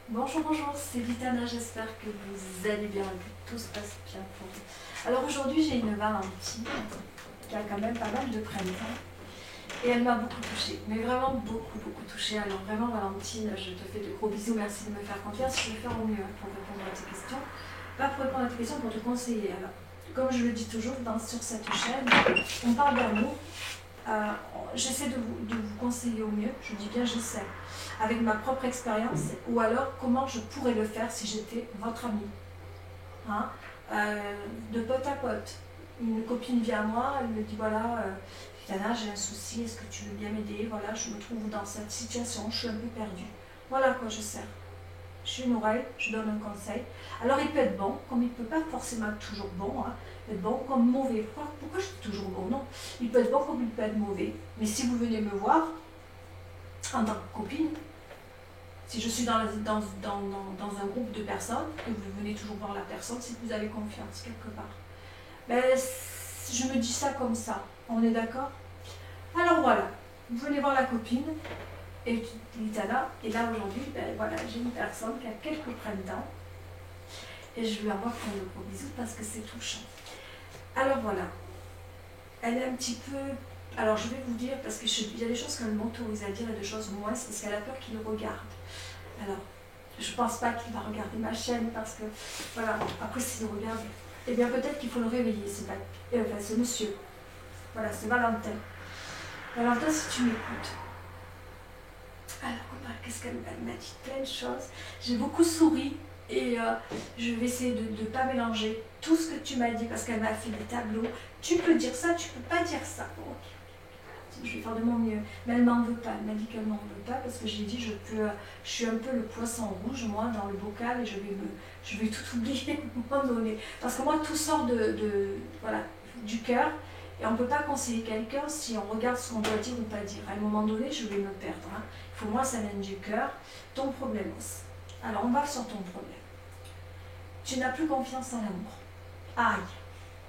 Bonjour, bonjour, c'est Vitana, j'espère que vous allez bien, que tout se passe bien pour vous. Alors aujourd'hui j'ai une Valentine qui a quand même pas mal de printemps et elle m'a beaucoup touchée, mais vraiment beaucoup touchée. Alors vraiment Valentine, je te fais de gros bisous, merci de me faire confiance, je vais faire au mieux pour répondre à tes questions. Pas pour répondre à tes questions, pour te conseiller. Alors, comme je le dis toujours sur cette chaîne, on parle d'amour. Euh, J'essaie de vous conseiller au mieux, je dis bien j'essaie, avec ma propre expérience, ou alors comment je pourrais le faire si j'étais votre amie. Hein. De pote à pote. Une copine vient à moi, elle me dit voilà, Yana, j'ai un souci, est-ce que tu veux bien m'aider? Voilà, je me trouve dans cette situation, je suis un peu perdue. Voilà à quoi je sers. Je suis une oreille, je donne un conseil. Alors il peut être bon, comme il ne peut pas forcément être toujours bon. Hein. Il peut être bon comme mauvais. Pourquoi je dis toujours bon? Non. Il peut être bon comme il peut être mauvais. Mais si vous venez me voir, en tant que copine, si je suis dans un groupe de personnes, que vous venez toujours voir la personne, c'est que vous avez confiance quelque part. Ben, je me dis ça comme ça. On est d'accord? Alors voilà, vous venez voir la copine, et Litana, et là aujourd'hui, ben voilà, j'ai une personne qui a quelques printemps, et je lui envoie plein de gros bisous parce que c'est touchant. Alors voilà, elle est un petit peu... Alors je vais vous dire, parce qu'il y a des choses qu'elle m'autorise à dire et des choses moins, c'est parce qu'elle a peur qu'il regarde. Alors, je ne pense pas qu'il va regarder ma chaîne parce que, voilà, après s'il regarde, eh bien peut-être qu'il faut le réveiller, ce monsieur. Voilà, c'est Valentin. Valentin, si tu m'écoutes. Alors, qu'est-ce qu'elle m'a dit? Plein de choses. J'ai beaucoup souri et je vais essayer de ne pas mélanger tout ce que tu m'as dit parce qu'elle m'a fait des tableaux. Tu peux dire ça, tu peux pas dire ça. Bon, ok. Je vais faire de mon mieux. Mais elle m'en veut pas. Elle m'a dit qu'elle m'en veut pas parce que j'ai dit je suis un peu le poisson rouge, moi, dans le bocal et je vais tout oublier à un moment donné. Parce que moi, tout sort voilà, du cœur et on ne peut pas conseiller quelqu'un si on regarde ce qu'on doit dire ou pas dire. À un moment donné, je vais me perdre. Hein. Il faut moi, ça vient du cœur. Ton problème aussi. Alors, on va sur ton problème. Tu n'as plus confiance en l'amour. Aïe.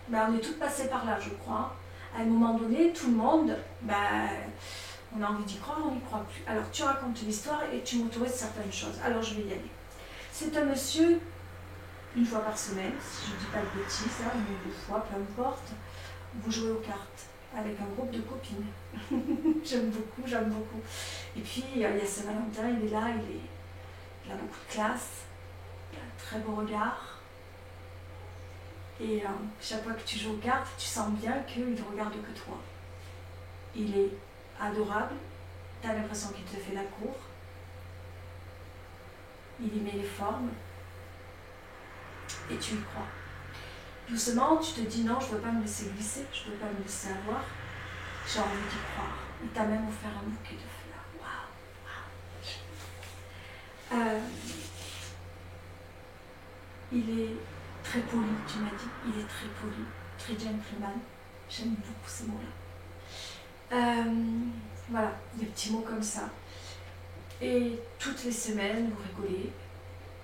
Ben, on est toutes passées par là, je crois. À un moment donné, tout le monde, on a envie d'y croire, on n'y croit plus. Alors tu racontes l'histoire et tu m'autorises certaines choses. Alors je vais y aller. C'est un monsieur, une fois par semaine, si je ne dis pas de bêtises, hein, une ou deux fois, peu importe, vous jouez aux cartes avec un groupe de copines. J'aime beaucoup. Et puis il y a Saint-Valentin, il est là, il a beaucoup de classe, il a un très beau regard. Et chaque fois que tu joues aux cartes, tu sens bien qu'il ne regarde que toi. Il est adorable, tu as l'impression qu'il te fait la cour, il y met les formes, et tu y crois. Doucement, tu te dis non, je ne veux pas me laisser glisser, je ne veux pas me laisser avoir, j'ai envie d'y croire. Il t'a même offert un bouquet de fleurs. Waouh. Il est très poli, tu m'as dit, il est très poli, très gentleman, j'aime beaucoup ces mots-là. Voilà, des petits mots comme ça. Et toutes les semaines, vous rigolez,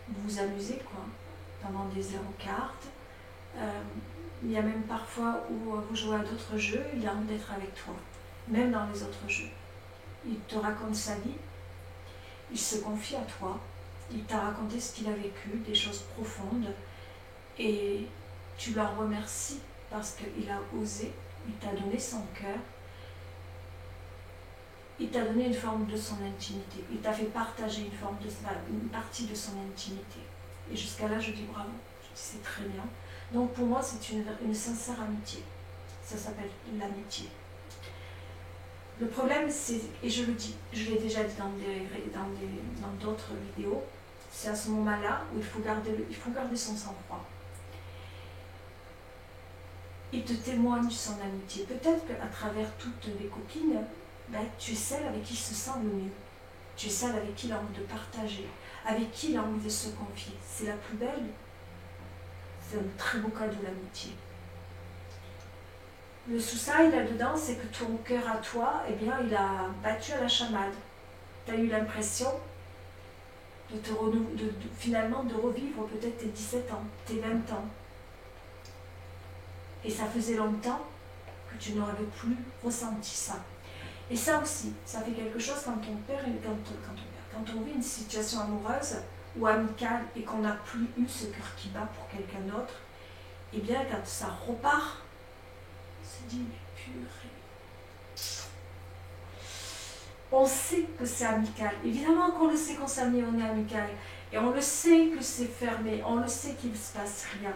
vous vous amusez, quoi, pendant des heures aux cartes. Il y a même parfois où vous jouez à d'autres jeux, il a envie d'être avec toi, même dans les autres jeux. Il te raconte sa vie, il se confie à toi, il t'a raconté ce qu'il a vécu, des choses profondes, et tu le remercies parce qu'il a osé, il t'a donné son cœur, il t'a donné une forme de son intimité, il t'a fait partager une partie de son intimité. Et jusqu'à là, je dis bravo, je dis c'est très bien. Donc pour moi, c'est une sincère amitié. Ça s'appelle l'amitié. Le problème, c'est, et je le dis, je l'ai déjà dit dans d'autres vidéos, c'est à ce moment-là où il faut garder son sang-froid. Il te témoigne son amitié. Peut-être qu'à travers toutes les copines, tu es celle avec qui il se sent le mieux. Tu es celle avec qui il a envie de partager, avec qui il a envie de se confier. C'est la plus belle. C'est un très beau cadeau, l'amitié. Le sous-ça, là-dedans, c'est que ton cœur à toi, eh bien, il a battu à la chamade. Tu as eu l'impression finalement de revivre peut-être tes 17 ans, tes 20 ans. Et ça faisait longtemps que tu n'aurais plus ressenti ça. Et ça aussi, ça fait quelque chose quand on vit une situation amoureuse, ou amical et qu'on n'a plus eu ce cœur qui bat pour quelqu'un d'autre, et bien quand ça repart, on se dit, purée. On sait que c'est amical. Évidemment qu'on le sait qu'on s'amie, on est amical. Et on le sait que c'est fermé, on le sait qu'il ne se passe rien.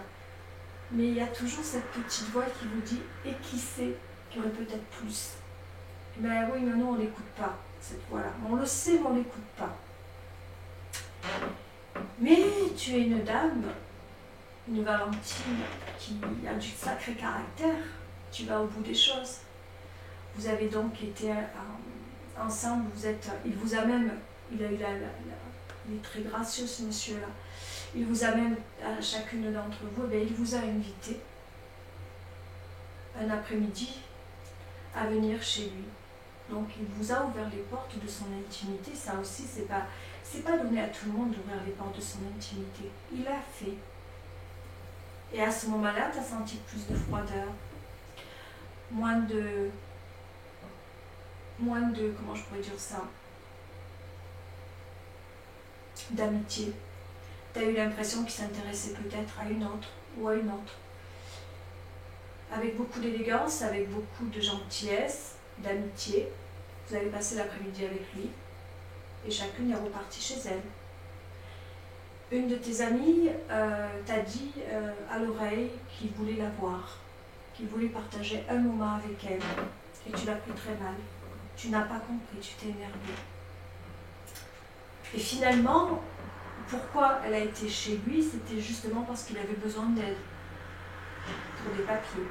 Mais il y a toujours cette petite voix qui vous dit, et qui sait qu'il y aurait peut-être plus. Mais oui, mais non, on ne l'écoute pas, cette voix-là. On le sait, mais on ne l'écoute pas. Mais tu es une dame, une Valentine, qui a du sacré caractère. Tu vas au bout des choses. Vous avez donc été ensemble, il vous a même, il a eu il est très gracieux ce monsieur-là, il vous a même, à chacune d'entre vous, il vous a invité un après-midi à venir chez lui. Donc il vous a ouvert les portes de son intimité. Ça aussi, c'est pas donné à tout le monde d'ouvrir les portes de son intimité. Il l'a fait. Et à ce moment-là, tu as senti plus de froideur, moins de, comment je pourrais dire ça, d'amitié. Tu as eu l'impression qu'il s'intéressait peut-être à une autre ou à une autre. Avec beaucoup d'élégance, avec beaucoup de gentillesse, d'amitié, vous avez passé l'après-midi avec lui et chacune est repartie chez elle. Une de tes amies t'a dit à l'oreille qu'il voulait la voir, qu'il voulait partager un moment avec elle et tu l'as pris très mal. Tu n'as pas compris, tu t'es énervé. Et finalement, pourquoi elle a été chez lui? C'était justement parce qu'il avait besoin d'aide pour des papiers,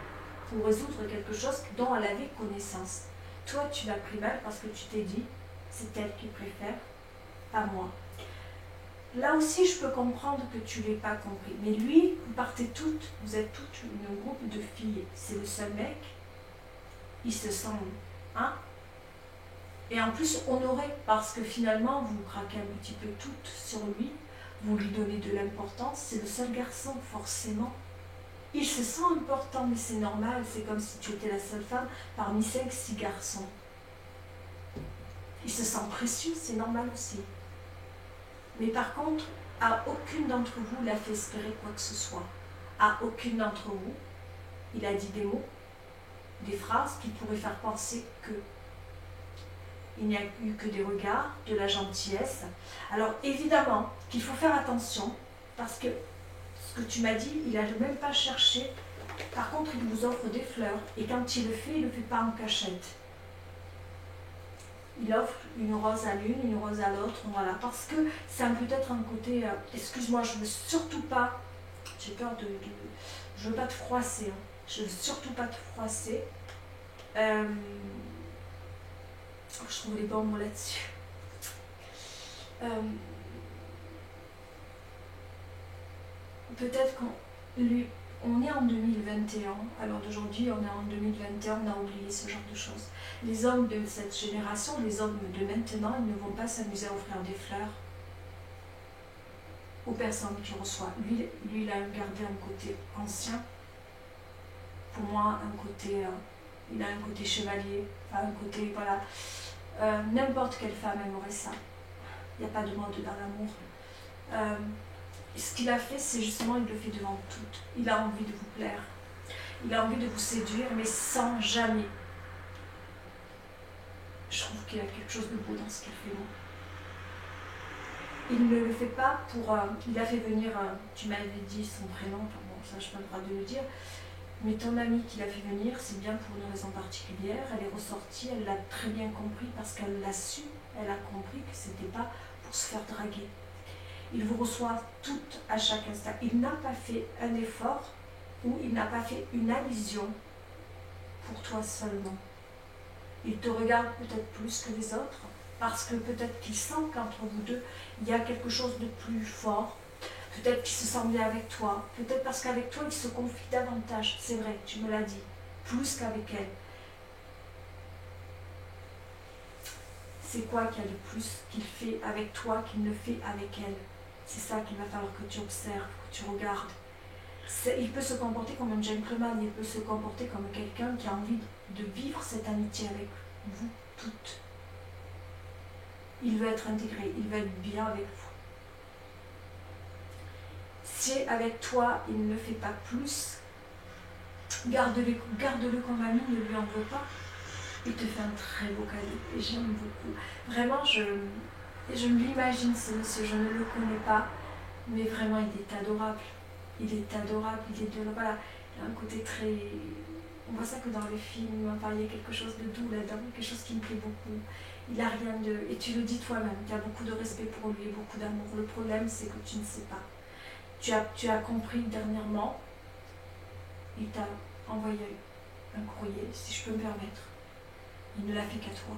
pour résoudre quelque chose dont elle avait connaissance. Toi, tu l'as pris mal parce que tu t'es dit, c'est elle qui préfère, pas moi. Là aussi, je peux comprendre que tu ne l'aies pas compris. Mais lui, vous êtes toutes une groupe de filles. C'est le seul mec, il se sent, hein? Et en plus, honoré, parce que finalement, vous craquez un petit peu toutes sur lui, vous lui donnez de l'importance, c'est le seul garçon, forcément. Il se sent important, mais c'est normal, c'est comme si tu étais la seule femme parmi 5-6 garçons. Il se sent précieux, c'est normal aussi. Mais par contre, à aucune d'entre vous il a fait espérer quoi que ce soit. À aucune d'entre vous, il a dit des mots, des phrases qui pourraient faire penser que. Il n'y a eu que des regards, de la gentillesse. Alors évidemment qu'il faut faire attention, parce que ce que tu m'as dit, il n'a même pas cherché. Par contre, il vous offre des fleurs, et quand il le fait pas en cachette. Il offre une rose à l'une, une rose à l'autre, voilà, parce que c'est peut-être un côté, excuse-moi, je ne veux surtout pas, j'ai peur je ne veux pas te froisser, hein. Je ne veux surtout pas te froisser. Je trouve les bons mots là-dessus. Peut-être on est en 2021, alors d'aujourd'hui on est en 2021, on a oublié ce genre de choses. Les hommes de cette génération, les hommes de maintenant, ils ne vont pas s'amuser à offrir des fleurs aux personnes qui reçoivent. Lui, il a gardé un côté ancien. Pour moi, il a un côté chevalier, enfin un côté, voilà. N'importe quelle femme aimerait ça. Il n'y a pas de mode dans l'amour. Ce qu'il a fait, c'est justement, il le fait devant toutes. Il a envie de vous plaire. Il a envie de vous séduire, mais sans jamais. Je trouve qu'il y a quelque chose de beau dans ce qu'il fait, moi. Il ne le fait pas pour... il a fait venir, tu m'avais dit son prénom, enfin bon, ça je n'ai pas le droit de le dire, mais ton amie qui l'a fait venir, c'est bien pour une raison particulière. Elle est ressortie, elle l'a très bien compris parce qu'elle l'a su. Elle a compris que ce n'était pas pour se faire draguer. Il vous reçoit toutes à chaque instant. Il n'a pas fait un effort ou il n'a pas fait une allusion pour toi seulement. Il te regarde peut-être plus que les autres parce que peut-être qu'il sent qu'entre vous deux, il y a quelque chose de plus fort. Peut-être qu'il se sent bien avec toi. Peut-être parce qu'avec toi, il se confie davantage. C'est vrai, tu me l'as dit. Plus qu'avec elle. C'est quoi qu'il y a de plus qu'il fait avec toi qu'il ne fait avec elle? C'est ça qu'il va falloir que tu observes, que tu regardes. Il peut se comporter comme un gentleman, il peut se comporter comme quelqu'un qui a envie de vivre cette amitié avec vous toutes. Il veut être intégré, il veut être bien avec vous. l'amitié avec toi, il ne le fait pas plus. Garde-le comme ami, ne lui en veux pas. Il te fait un très beau cadeau et j'aime beaucoup. Vraiment, je l'imagine ce monsieur, je ne le connais pas, mais vraiment il est adorable. Il est adorable, voilà, il a un côté très... On voit ça que dans les films, enfin, il y a quelque chose de doux là-dedans, quelque chose qui me plaît beaucoup. Il n'a rien de... Et tu le dis toi-même, tu as beaucoup de respect pour lui et beaucoup d'amour. Le problème, c'est que tu ne sais pas. Tu as compris dernièrement, il t'a envoyé un courrier, si je peux me permettre. Il ne l'a fait qu'à toi.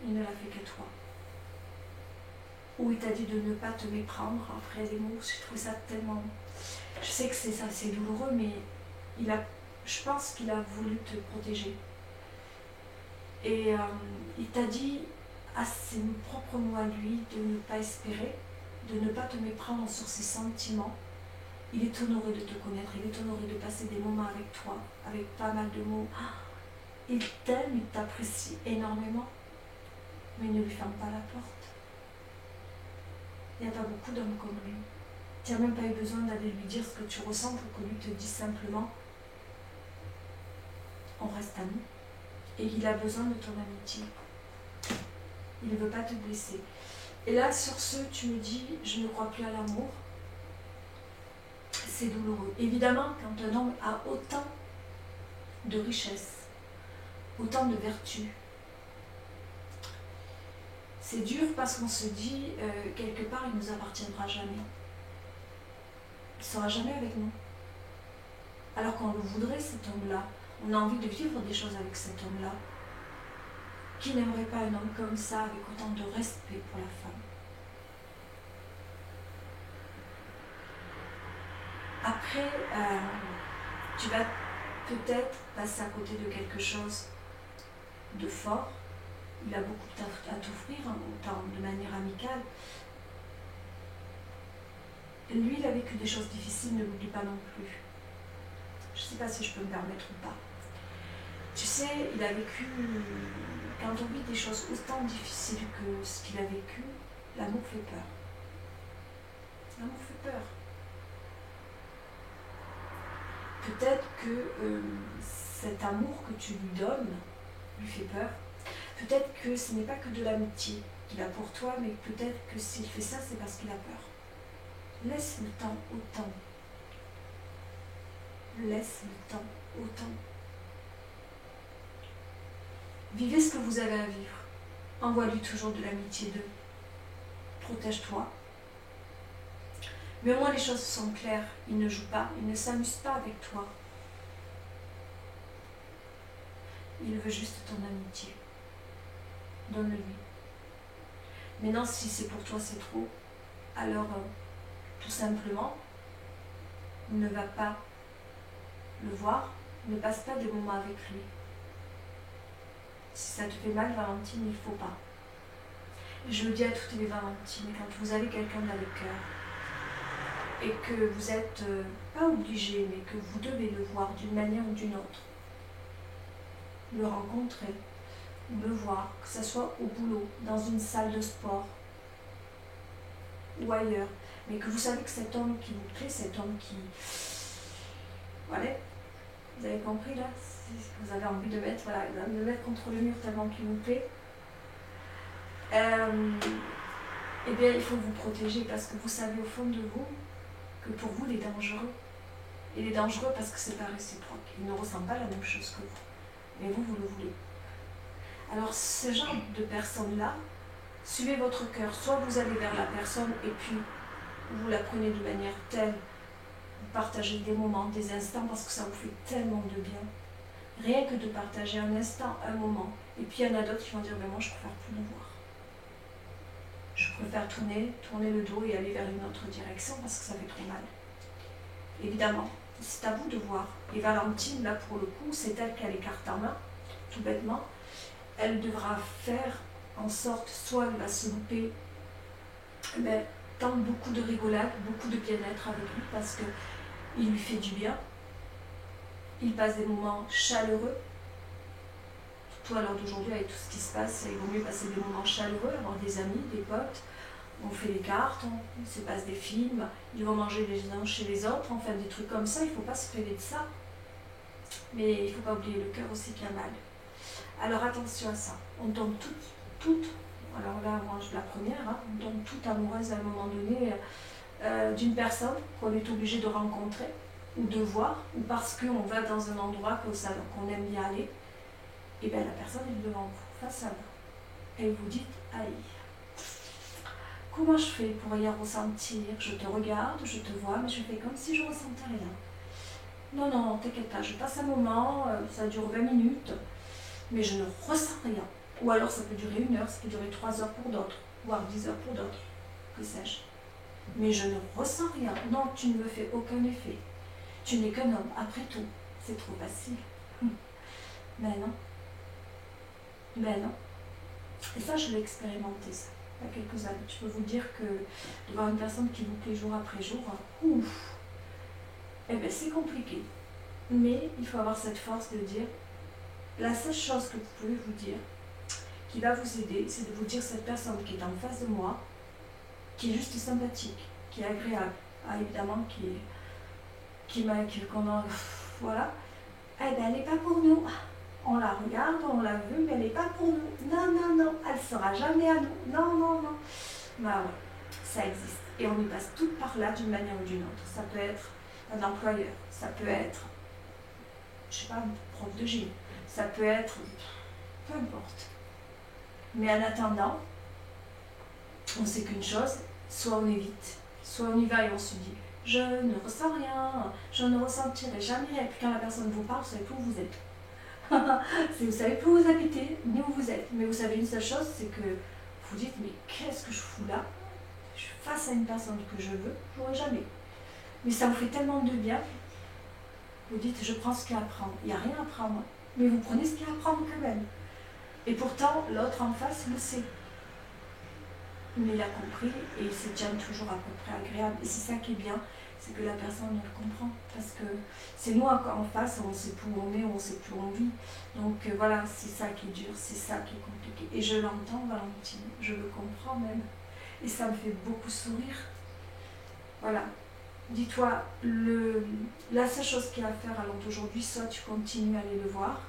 Il ne l'a fait qu'à toi. Ou il t'a dit de ne pas te méprendre après les mots. J'ai trouvé ça tellement... Je sais que c'est ça, c'est douloureux, mais je pense qu'il a voulu te protéger. Et il t'a dit, à ses propres mots à lui, de ne pas espérer, de ne pas te méprendre sur ses sentiments. Il est honoré de te connaître, il est honoré de passer des moments avec toi, avec pas mal de mots. Il t'aime, il t'apprécie énormément, mais ne lui ferme pas la porte. Il n'y a pas beaucoup d'hommes comme lui. Tu n'as même pas eu besoin d'aller lui dire ce que tu ressens pour que lui te dise simplement on reste amis. Et il a besoin de ton amitié. Il ne veut pas te blesser. Et là, sur ce, tu me dis, je ne crois plus à l'amour. C'est douloureux. Évidemment, quand un homme a autant de richesses, autant de vertus, c'est dur parce qu'on se dit, quelque part, il ne nous appartiendra jamais. Il ne sera jamais avec nous. Alors qu'on le voudrait, cet homme-là. On a envie de vivre des choses avec cet homme-là. Qui n'aimerait pas un homme comme ça, avec autant de respect pour la femme? Après, tu vas peut-être passer à côté de quelque chose de fort. Il a beaucoup à t'offrir, hein, autant de manière amicale. Lui, il a vécu des choses difficiles, ne l'oublie pas non plus. Je ne sais pas si je peux me permettre ou pas. Tu sais, il a vécu, quand on vit des choses autant difficiles que ce qu'il a vécu, l'amour fait peur. L'amour fait peur. Peut-être que cet amour que tu lui donnes lui fait peur. Peut-être que ce n'est pas que de l'amitié qu'il a pour toi, mais peut-être que s'il fait ça, c'est parce qu'il a peur. Laisse le temps au temps. Laisse le temps au temps. Vivez ce que vous avez à vivre. Envoie-lui toujours de l'amitié d'eux. Protège-toi. Mais au moins les choses sont claires. Il ne joue pas, il ne s'amuse pas avec toi. Il veut juste ton amitié. Donne-lui. Maintenant, si c'est pour toi, c'est trop, alors tout simplement, ne va pas le voir, ne passe pas des moments avec lui. Si ça te fait mal, Valentine, il ne faut pas. Je le dis à toutes les Valentines, quand vous avez quelqu'un dans le cœur et que vous n'êtes pas obligé, mais que vous devez le voir d'une manière ou d'une autre, le rencontrer, le voir, que ce soit au boulot, dans une salle de sport ou ailleurs, mais que vous savez que cet homme qui vous plaît, cet homme qui... Voilà, vous avez compris là? Vous avez envie de mettre, voilà, de le mettre contre le mur tellement qu'il vous plaît. Eh bien, il faut vous protéger parce que vous savez au fond de vous que pour vous, il est dangereux. Il est dangereux parce que c'est pas réciproque. Il ne ressent pas la même chose que vous. Mais vous, vous le voulez. Alors, ce genre de personne-là, suivez votre cœur. Soit vous allez vers la personne et puis vous la prenez de manière telle, vous partagez des moments, des instants, parce que ça vous fait tellement de bien. Rien que de partager un instant, un moment. Et puis il y en a d'autres qui vont dire, mais moi je préfère plus le voir. Je préfère tourner le dos et aller vers une autre direction parce que ça fait trop mal. Évidemment, c'est à vous de voir. Et Valentine, là pour le coup, c'est elle qui a les cartes en main, tout bêtement. Elle devra faire en sorte, soit elle va se louper, mais tendre beaucoup de rigolade, beaucoup de bien-être avec lui parce qu'il lui fait du bien. Il passe des moments chaleureux. Surtout à l'heure d'aujourd'hui, avec tout ce qui se passe, il vaut mieux passer des moments chaleureux, avoir des amis, des potes, On fait les cartes, on se passe des films, ils vont manger les uns chez les autres, enfin des trucs comme ça, il ne faut pas se priver de ça. Mais il ne faut pas oublier le cœur aussi qui a mal. Alors attention à ça, on tombe toutes, alors là moi je suis la première, hein, on tombe toutes amoureuses à un moment donné d'une personne qu'on est obligé de rencontrer ou de voir, ou parce qu'on va dans un endroit qu'on aime bien aller, et bien la personne est devant vous, face à vous. Et vous dites, aïe, comment je fais pour y ressentir? Je te regarde, je te vois, mais je fais comme si je ne ressentais rien. Non, non, t'inquiète pas, je passe un moment, ça dure 20 minutes, mais je ne ressens rien. Ou alors ça peut durer 1 heure, ça peut durer 3 heures pour d'autres, voire 10 heures pour d'autres, que sais-je. Mais je ne ressens rien. Non, tu ne me fais aucun effet. Tu n'es qu'un homme, après tout. C'est trop facile. Mais non. Mais non. Et ça, je l'ai expérimenté, ça, il y a quelques années. Je peux vous dire que de voir une personne qui vous plaît jour après jour, ouf, eh bien c'est compliqué. Mais il faut avoir cette force de dire, la seule chose que vous pouvez vous dire, qui va vous aider, c'est de vous dire cette personne qui est en face de moi, qui est juste sympathique, qui est agréable, évidemment, voilà, eh bien, elle n'est pas pour nous. On la regarde, on l'a vue, mais elle n'est pas pour nous. Non, non, non, elle ne sera jamais à nous. Non, non, non. Bah ouais, ça existe. Et on y passe toutes par là d'une manière ou d'une autre. Ça peut être un employeur, ça peut être, je sais pas, un prof de gym, ça peut être, peu importe. Mais en attendant, on sait qu'une chose, soit on évite, soit on y va et on se dit, je ne ressens rien, je ne ressentirai jamais rien. Et puis quand la personne vous parle, vous savez plus où vous êtes. Vous savez plus où vous habitez, ni où vous êtes. Mais vous savez une seule chose, c'est que vous dites, mais qu'est-ce que je fous là? Je suis face à une personne que je veux, je n'aurai jamais. Mais ça vous fait tellement de bien, vous dites, je prends ce qu'il y a à prendre. Il n'y a rien à prendre, mais vous prenez ce qu'il y a à prendre quand même. Et pourtant, l'autre en face le sait. Mais il a compris et il se tient toujours à peu près agréable. Et c'est ça qui est bien, c'est que la personne le comprend. Parce que c'est nous en face, on ne sait plus où on est, on ne sait plus où on vit. Donc voilà, c'est ça qui est dur, c'est ça qui est compliqué. Et je l'entends, Valentine, je le comprends même. Et ça me fait beaucoup sourire. Voilà. Dis-toi, la seule chose qu'il y a à faire alors d'aujourd'hui, soit tu continues à aller le voir,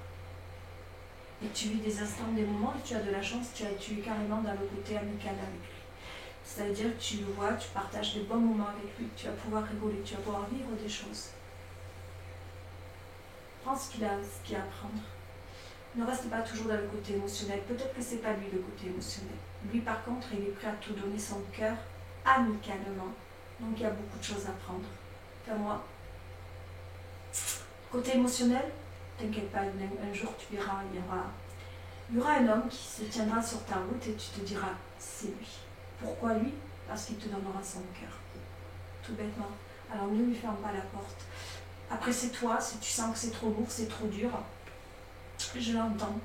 et tu vis des instants, des moments, et tu as de la chance, tu es carrément dans le côté amical avec lui. C'est-à-dire que tu le vois, tu partages des bons moments avec lui, tu vas pouvoir rigoler, tu vas pouvoir vivre des choses. Prends ce qu'il y a à prendre. Ne reste pas toujours dans le côté émotionnel. Peut-être que ce n'est pas lui le côté émotionnel. Lui par contre, il est prêt à tout donner son cœur amicalement. Donc il y a beaucoup de choses à prendre. Enfin moi, côté émotionnel, t'inquiète pas, un jour tu verras, il y aura un homme qui se tiendra sur ta route et tu te diras, c'est lui. Pourquoi lui? Parce qu'il te donnera son cœur. Tout bêtement. Alors ne lui ferme pas la porte. Après c'est toi, si tu sens que c'est trop lourd, c'est trop dur, je l'entends.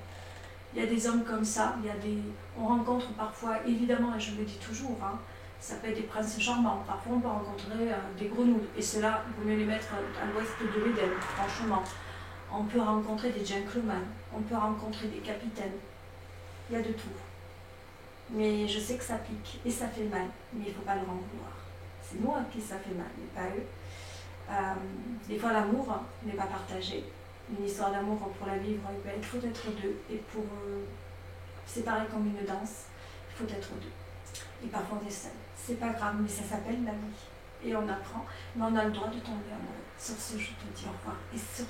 Il y a des hommes comme ça, on rencontre parfois, évidemment, et je le dis toujours, hein, ça peut être des princes charmants. Parfois on peut rencontrer des grenouilles, et ceux-là, il vaut mieux les mettre à l'ouest de l'Éden, franchement. On peut rencontrer des gentlemen, on peut rencontrer des capitaines, il y a de tout. Mais je sais que ça pique, et ça fait mal, mais il ne faut pas le en vouloir. C'est moi à qui ça fait mal, mais pas eux. Des fois l'amour n'est pas partagé. Une histoire d'amour pour la vivre, il faut être deux. Et c'est pareil comme une danse, il faut être deux. Et parfois on est seul. C'est pas grave, mais ça s'appelle la vie. Et on apprend, mais on a le droit de tomber amoureux. Sur ce, je te dis au revoir. Et sur